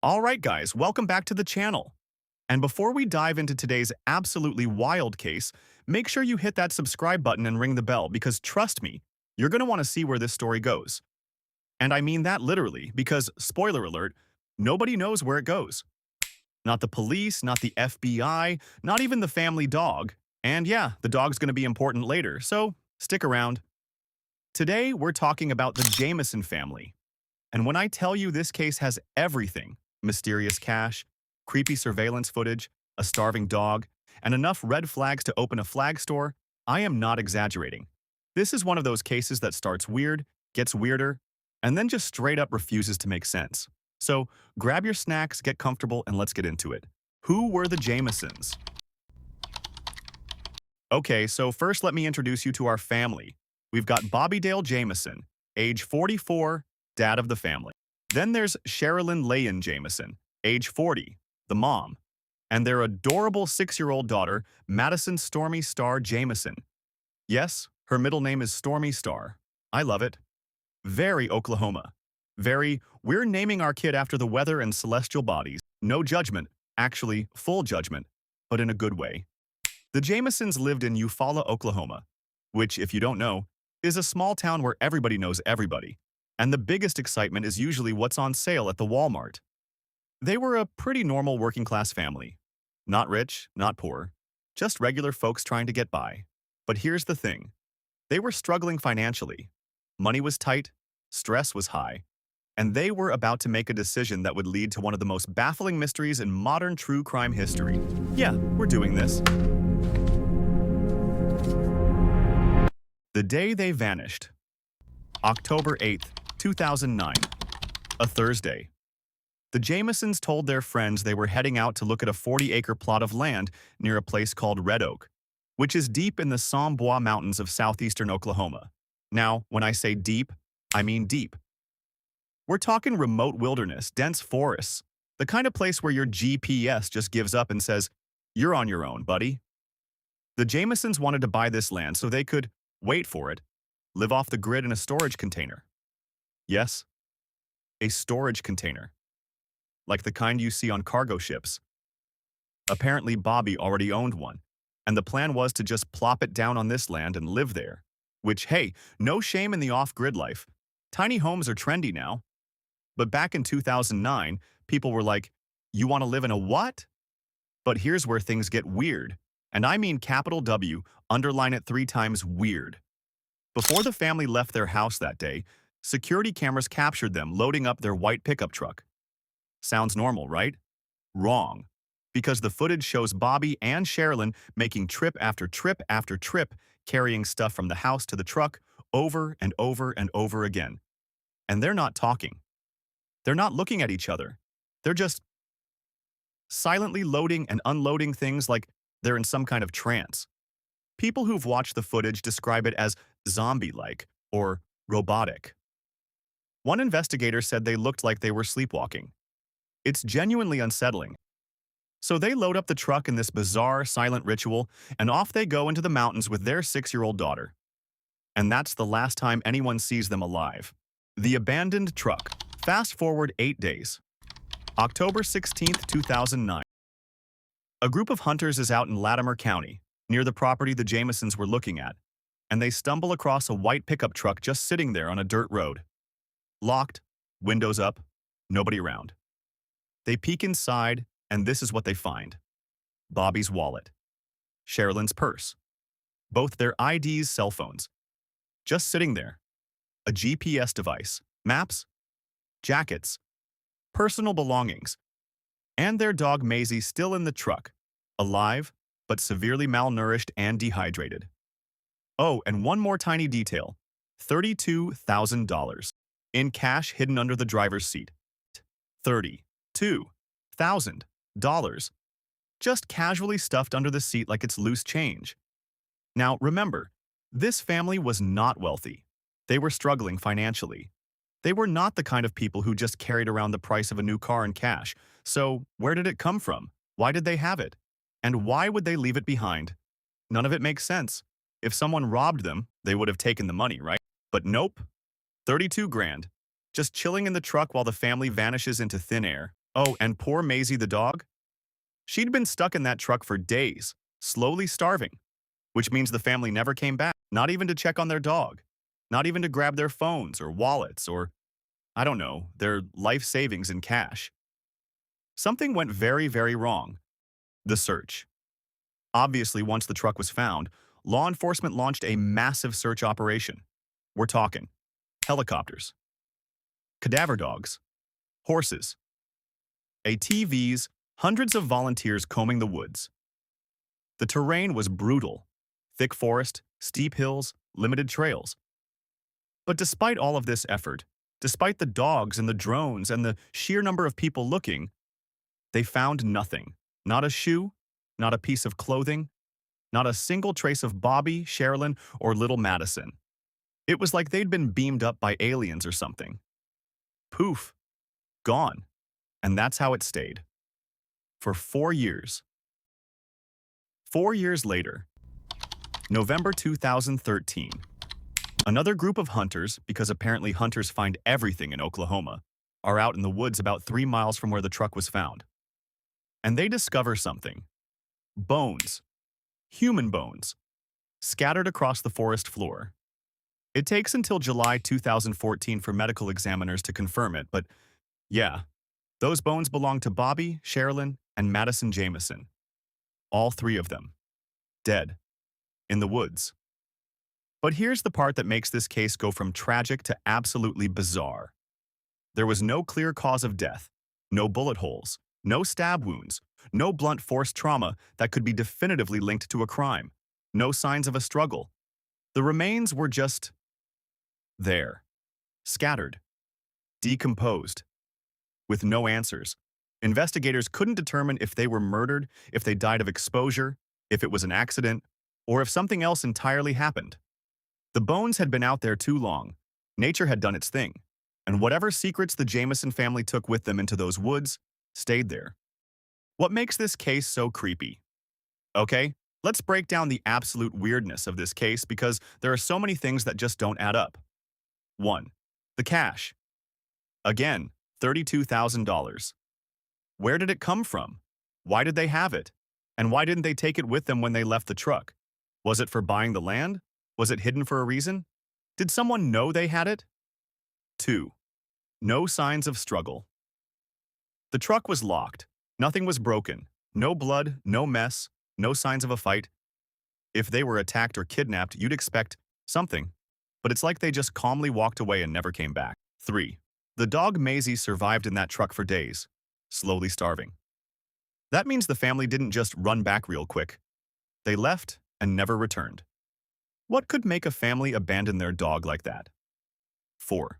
Alright guys, welcome back to the channel. And before we dive into today's absolutely wild case, make sure you hit that subscribe button and ring the bell because trust me, you're going to want to see where this story goes. And I mean that literally because, spoiler alert, nobody knows where it goes. Not the police, not the FBI, not even the family dog. And yeah, the dog's going to be important later, so stick around. Today, we're talking about the Jamison family. And when I tell you this case has everything, mysterious cash, creepy surveillance footage, a starving dog, and enough red flags to open a flag store, I am not exaggerating. This is one of those cases that starts weird, gets weirder, and then just straight up refuses to make sense. So grab your snacks, get comfortable, and let's get into it. Who were the Jamisons? Okay, so first let me introduce you to our family. We've got Bobby Dale Jamison, age 44, dad of the family. Then there's Sherilynn Jamison, age 40, the mom, and their adorable 6-year-old daughter, Madyson Stormy Star Jamison. Yes, her middle name is Stormy Star. I love it. Very Oklahoma. Very, we're naming our kid after the weather and celestial bodies. No judgment, actually full judgment, but in a good way. The Jamisons lived in Eufaula, Oklahoma, which, if you don't know, is a small town where everybody knows everybody. And the biggest excitement is usually what's on sale at the Walmart. They were a pretty normal working-class family. Not rich, not poor, just regular folks trying to get by. But here's the thing. They were struggling financially. Money was tight, stress was high, and they were about to make a decision that would lead to one of the most baffling mysteries in modern true crime history. Yeah, we're doing this. The day they vanished. October 8th, 2009. A Thursday. The Jamisons told their friends they were heading out to look at a 40-acre plot of land near a place called Red Oak, which is deep in the Sans Bois Mountains of southeastern Oklahoma. Now, when I say deep, I mean deep. We're talking remote wilderness, dense forests, the kind of place where your GPS just gives up and says, "You're on your own, buddy." The Jamisons wanted to buy this land so they could, wait for it, live off the grid in a storage container. Yes, a storage container. Like the kind you see on cargo ships. Apparently Bobby already owned one, and the plan was to just plop it down on this land and live there. Which, hey, no shame in the off-grid life. Tiny homes are trendy now. But back in 2009, people were like, "You want to live in a what?" But here's where things get weird. And I mean capital W, underline it 3 times weird. Before the family left their house that day, security cameras captured them loading up their white pickup truck. Sounds normal, right? Wrong. Because the footage shows Bobby and Sherilynn making trip after trip after trip, carrying stuff from the house to the truck over and over and over again. And they're not talking. They're not looking at each other. They're just silently loading and unloading things like they're in some kind of trance. People who've watched the footage describe it as zombie-like or robotic. One investigator said they looked like they were sleepwalking. It's genuinely unsettling. So they load up the truck in this bizarre, silent ritual, and off they go into the mountains with their 6-year-old daughter. And that's the last time anyone sees them alive. The abandoned truck. Fast forward 8 days. October 16th, 2009. A group of hunters is out in Latimer County, near the property the Jamisons were looking at, and they stumble across a white pickup truck just sitting there on a dirt road. Locked, windows up, nobody around. They peek inside, and this is what they find. Bobby's wallet. Sherilynn's purse. Both their IDs, cell phones. Just sitting there. A GPS device. Maps. Jackets. Personal belongings. And their dog Maisie still in the truck. Alive, but severely malnourished and dehydrated. Oh, and one more tiny detail. $32,000. In cash hidden under the driver's seat. $32,000. Just casually stuffed under the seat like it's loose change. Now, remember, this family was not wealthy. They were struggling financially. They were not the kind of people who just carried around the price of a new car in cash. So, where did it come from? Why did they have it? And why would they leave it behind? None of it makes sense. If someone robbed them, they would have taken the money, right? But nope. 32 grand. Just chilling in the truck while the family vanishes into thin air. Oh, and poor Maisie the dog? She'd been stuck in that truck for days, slowly starving, which means the family never came back, not even to check on their dog, not even to grab their phones or wallets or, I don't know, their life savings in cash. Something went very, very wrong. The search. Obviously, once the truck was found, law enforcement launched a massive search operation. We're talking helicopters, cadaver dogs, horses, ATVs, hundreds of volunteers combing the woods. The terrain was brutal. Thick forest, steep hills, limited trails. But despite all of this effort, despite the dogs and the drones and the sheer number of people looking, they found nothing. Not a shoe, not a piece of clothing, not a single trace of Bobby, Sherilynn, or little Madyson. It was like they'd been beamed up by aliens or something. Poof. Gone. And that's how it stayed. For 4 years. 4 years later, November 2013, another group of hunters, because apparently hunters find everything in Oklahoma, are out in the woods about 3 miles from where the truck was found. And they discover something. Bones. Human bones. Scattered across the forest floor. It takes until July 2014 for medical examiners to confirm it, but yeah, those bones belong to Bobby, Sherilynn, and Madyson Jamison. All 3 of them. Dead. In the woods. But here's the part that makes this case go from tragic to absolutely bizarre. There was no clear cause of death, no bullet holes, no stab wounds, no blunt force trauma that could be definitively linked to a crime, no signs of a struggle. The remains were just there, scattered, decomposed, with no answers. Investigators couldn't determine if they were murdered, if they died of exposure, if it was an accident, or if something else entirely happened. The bones had been out there too long. Nature had done its thing, and whatever secrets the Jamison family took with them into those woods stayed there. What makes this case so creepy? Okay, let's break down the absolute weirdness of this case because there are so many things that just don't add up. 1. The cash. Again, $32,000. Where did it come from? Why did they have it? And why didn't they take it with them when they left the truck? Was it for buying the land? Was it hidden for a reason? Did someone know they had it? 2. No signs of struggle. The truck was locked. Nothing was broken. No blood, no mess, no signs of a fight. If they were attacked or kidnapped, you'd expect something. But it's like they just calmly walked away and never came back. 3. The dog Maisie survived in that truck for days, slowly starving. That means the family didn't just run back real quick. They left and never returned. What could make a family abandon their dog like that? 4.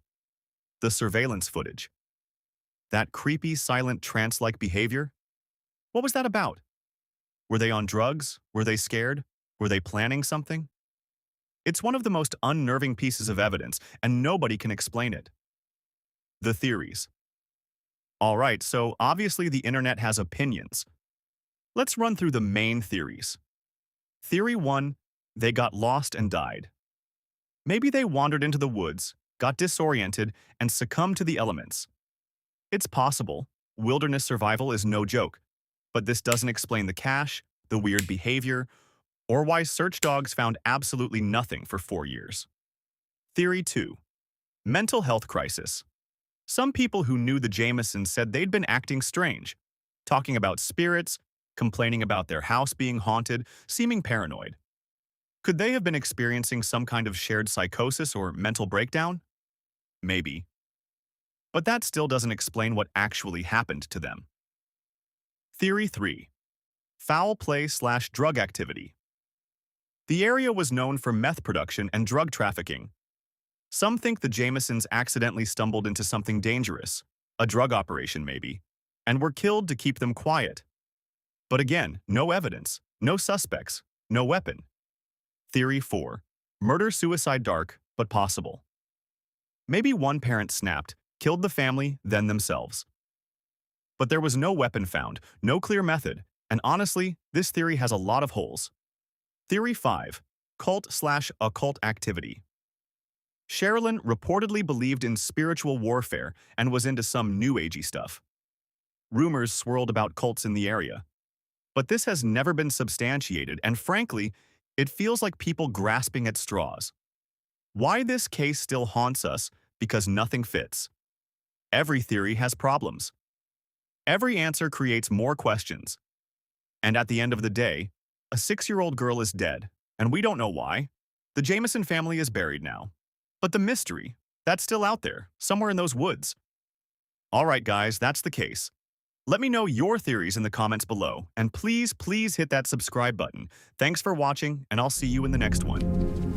The surveillance footage. That creepy, silent, trance-like behavior? What was that about? Were they on drugs? Were they scared? Were they planning something? It's one of the most unnerving pieces of evidence, and nobody can explain it. The theories. All right, so obviously the internet has opinions. Let's run through the main theories. Theory 1, they got lost and died. Maybe they wandered into the woods, got disoriented, and succumbed to the elements. It's possible. Wilderness survival is no joke. But this doesn't explain the cache, the weird behavior, or why search dogs found absolutely nothing for 4 years. Theory 2. Mental health crisis. Some people who knew the Jamisons said they'd been acting strange, talking about spirits, complaining about their house being haunted, seeming paranoid. Could they have been experiencing some kind of shared psychosis or mental breakdown? Maybe. But that still doesn't explain what actually happened to them. Theory 3. Foul play/drug activity. The area was known for meth production and drug trafficking. Some think the Jamisons accidentally stumbled into something dangerous, a drug operation maybe, and were killed to keep them quiet. But again, no evidence, no suspects, no weapon. Theory 4. Murder-suicide, dark, but possible. Maybe one parent snapped, killed the family, then themselves. But there was no weapon found, no clear method, and honestly, this theory has a lot of holes. Theory 5. Cult/occult activity. Sherilynn reportedly believed in spiritual warfare and was into some new agey stuff. Rumors swirled about cults in the area. But this has never been substantiated, and frankly, it feels like people grasping at straws. Why this case still haunts us? Because nothing fits. Every theory has problems. Every answer creates more questions. And at the end of the day, a 6-year-old girl is dead, and we don't know why. The Jamison family is buried now. But the mystery, that's still out there, somewhere in those woods. Alright guys, that's the case. Let me know your theories in the comments below, and please hit that subscribe button. Thanks for watching, and I'll see you in the next one.